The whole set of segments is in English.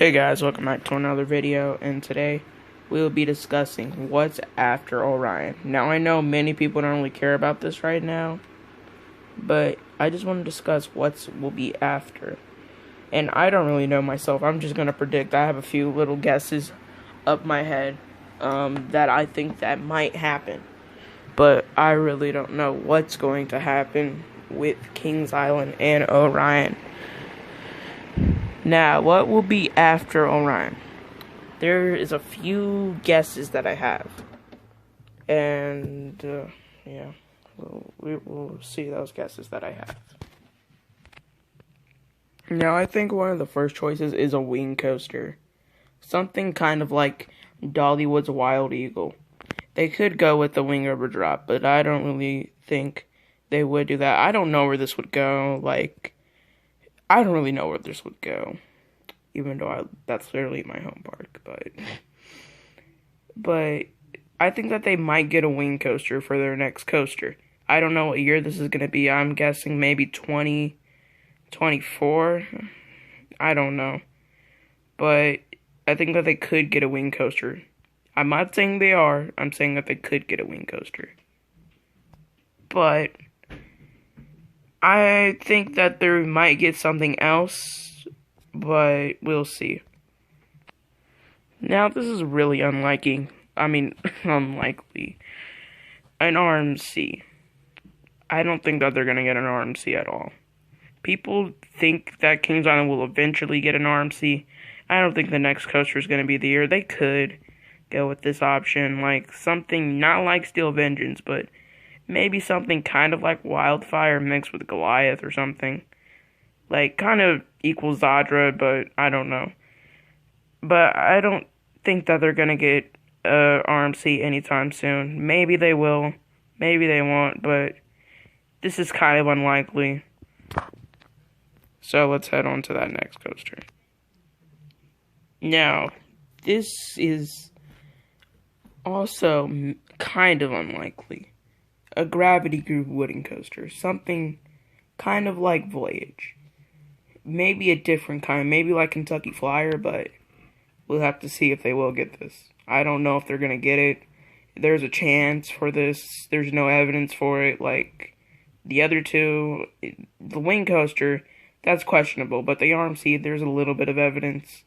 Hey guys, welcome back to another video, and today we will be discussing what's after Orion. Now I know many people don't really care about this right now, but I just want to discuss what will be after. And I don't really know myself, I'm just going to predict. I have a few little guesses up my head that I think that might happen. But I really don't know what's going to happen with Kings Island and Orion. Now, what will be after Orion? There is a few guesses that I have. And, yeah, we will see those guesses that I have. Now, I think one of the first choices is a wing coaster. Something kind of like Dollywood's Wild Eagle. They could go with the wing over drop, but I don't really think they would do that. I don't know where this would go, I don't really know where this would go, even though that's literally my home park, but I think that they might get a wing coaster for their next coaster. I don't know what year this is going to be. I'm guessing maybe 2024. I don't know, but I think that they could get a wing coaster. I'm not saying they are. I'm saying that they could get a wing coaster. But I think that they might get something else, but we'll see. Now, this is really unlikely. An RMC. I don't think that they're going to get an RMC at all. People think that Kings Island will eventually get an RMC. I don't think the next coaster is going to be the year. They could go with this option, like something not like Steel Vengeance, but maybe something kind of like Wildfire mixed with Goliath or something. Like, kind of equals Zadra, but I don't know. But I don't think that they're going to get a RMC anytime soon. Maybe they will, maybe they won't, but this is kind of unlikely. So let's head on to that next coaster. Now, this is also kind of unlikely. A gravity groove wooden coaster. Something kind of like Voyage. Maybe a different kind. Maybe like Kentucky Flyer, but we'll have to see if they will get this. I don't know if they're going to get it. There's a chance for this. There's no evidence for it. Like the other two, the wing coaster, that's questionable. But the RMC, there's a little bit of evidence.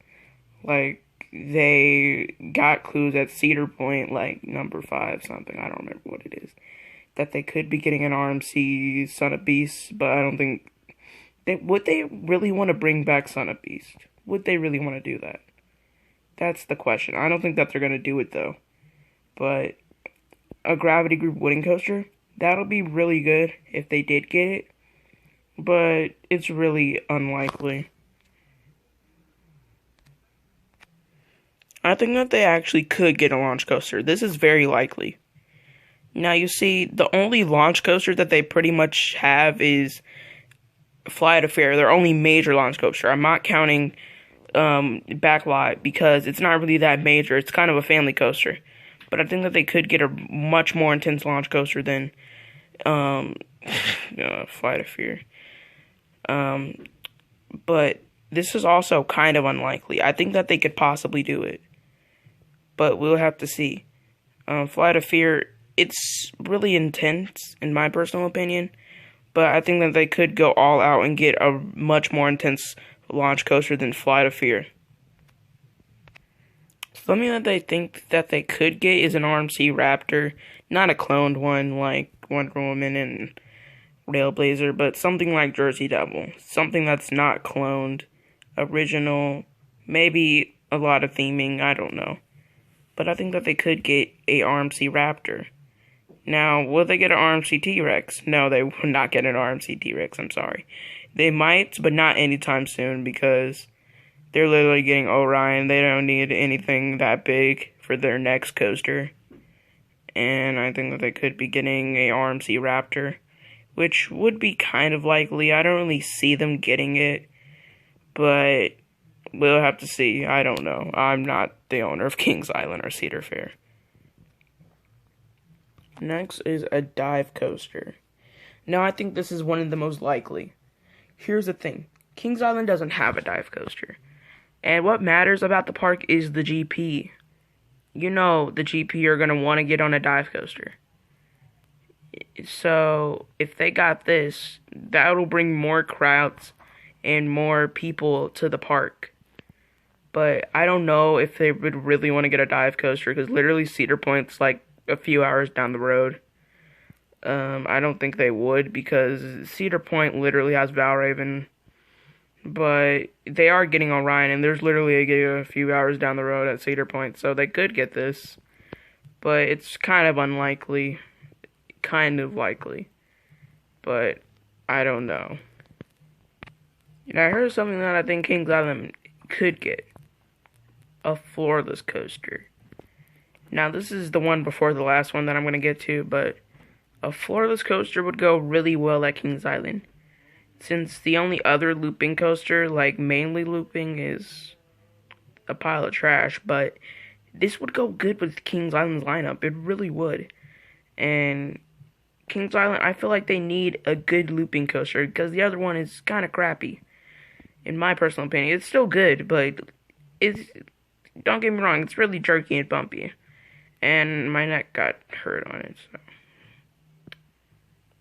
Like, they got clues at Cedar Point, like number 5 something. I don't remember what it is. That they could be getting an RMC Son of Beast, but I don't think would they really want to bring back Son of Beast? Would they really want to do that? That's the question. I don't think that they're going to do it, though. But a Gravity Group wooden coaster, that'll be really good if they did get it. But it's really unlikely. I think that they actually could get a launch coaster. This is very likely. Now, you see, the only launch coaster that they pretty much have is Fly to Fair. Their only major launch coaster. I'm not counting Backlot because it's not really that major. It's kind of a family coaster. But I think that they could get a much more intense launch coaster than Fly to Fear. But this is also kind of unlikely. I think that they could possibly do it. But we'll have to see. Fly to Fear, it's really intense, in my personal opinion. But I think that they could go all out and get a much more intense launch coaster than Fly to Fear. Something that they think that they could get is an RMC Raptor. Not a cloned one like Wonder Woman and Railblazer, but something like Jersey Devil. Something that's not cloned. Original. Maybe a lot of theming, I don't know. But I think that they could get a RMC Raptor. Now, will they get an RMC T-Rex? No, they will not get an RMC T-Rex, I'm sorry. They might, but not anytime soon, because they're literally getting Orion. They don't need anything that big for their next coaster. And I think that they could be getting a RMC Raptor, which would be kind of likely. I don't really see them getting it, but we'll have to see. I don't know. I'm not the owner of Kings Island or Cedar Fair. Next is a dive coaster. Now, I think this is one of the most likely. Here's the thing. Kings Island doesn't have a dive coaster. And what matters about the park is the GP. You know the GP are going to want to get on a dive coaster. So, if they got this, that'll bring more crowds and more people to the park. But I don't know if they would really want to get a dive coaster, because literally Cedar Point's like a few hours down the road. I don't think they would, because Cedar Point literally has Valraven. But they are getting Orion, and there's literally a few hours down the road at Cedar Point, so they could get this. But it's kind of unlikely. Kind of likely. But I don't know. I heard something that I think Kings Island could get. A floorless coaster. Now, this is the one before the last one that I'm going to get to, but a floorless coaster would go really well at Kings Island. Since the only other looping coaster, like mainly looping, is a pile of trash, but this would go good with Kings Island's lineup. It really would. And Kings Island, I feel like they need a good looping coaster, because the other one is kind of crappy. In my personal opinion, it's still good, but don't get me wrong, it's really jerky and bumpy. And my neck got hurt on it, so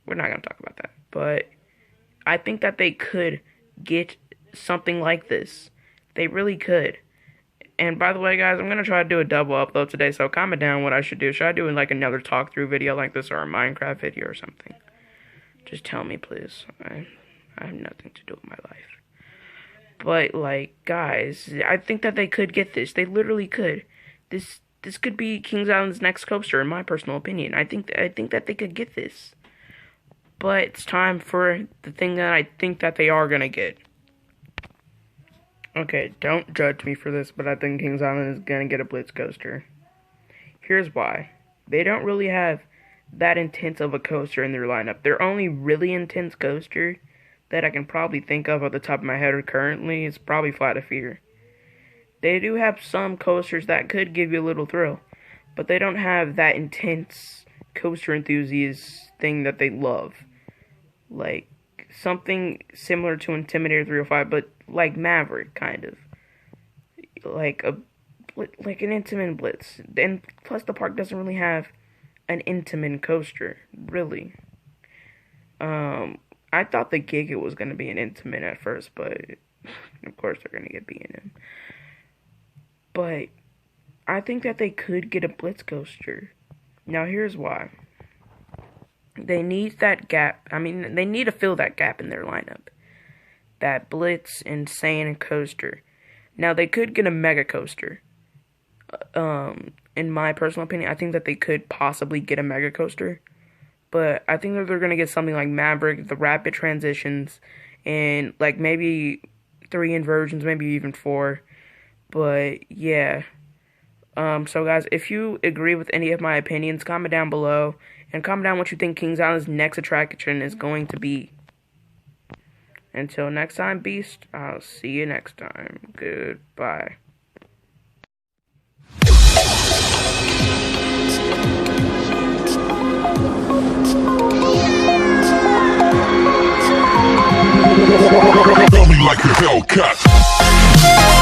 we're not going to talk about that. But I think that they could get something like this. They really could. And by the way, guys, I'm going to try to do a double upload today, so comment down what I should do. Should I do like another talk-through video like this, or a Minecraft video or something? Just tell me, please. I have nothing to do with my life. But, like, guys, I think that they could get this. They literally could. This could be Kings Island's next coaster, in my personal opinion. I think that they could get this. But it's time for the thing that I think that they are going to get. Okay, don't judge me for this, but I think Kings Island is going to get a Blitz coaster. Here's why. They don't really have that intense of a coaster in their lineup. Their only really intense coaster that I can probably think of at the top of my head currently is probably Flight of Fear. They do have some coasters that could give you a little thrill, but they don't have that intense coaster enthusiast thing that they love. Like something similar to Intimidator 305, but like Maverick, kind of. Like an Intamin Blitz. And plus the park doesn't really have an Intamin coaster, really. I thought the Giga was going to be an Intamin at first, but of course they're going to get B&M. But I think that they could get a Blitz coaster. Now here's why. They need that gap. I mean, they need to fill that gap in their lineup. That Blitz, Insane, and Coaster. Now, they could get a Mega Coaster. In my personal opinion, I think that they could possibly get a Mega Coaster. But I think that they're going to get something like Maverick, the Rapid Transitions, and like maybe 3 inversions, maybe even 4. But, yeah. So guys, if you agree with any of my opinions, comment down below. And comment down what you think Kings Island's next attraction is going to be. Until next time, Beast, I'll see you next time. Goodbye. Tell me like a Hellcat.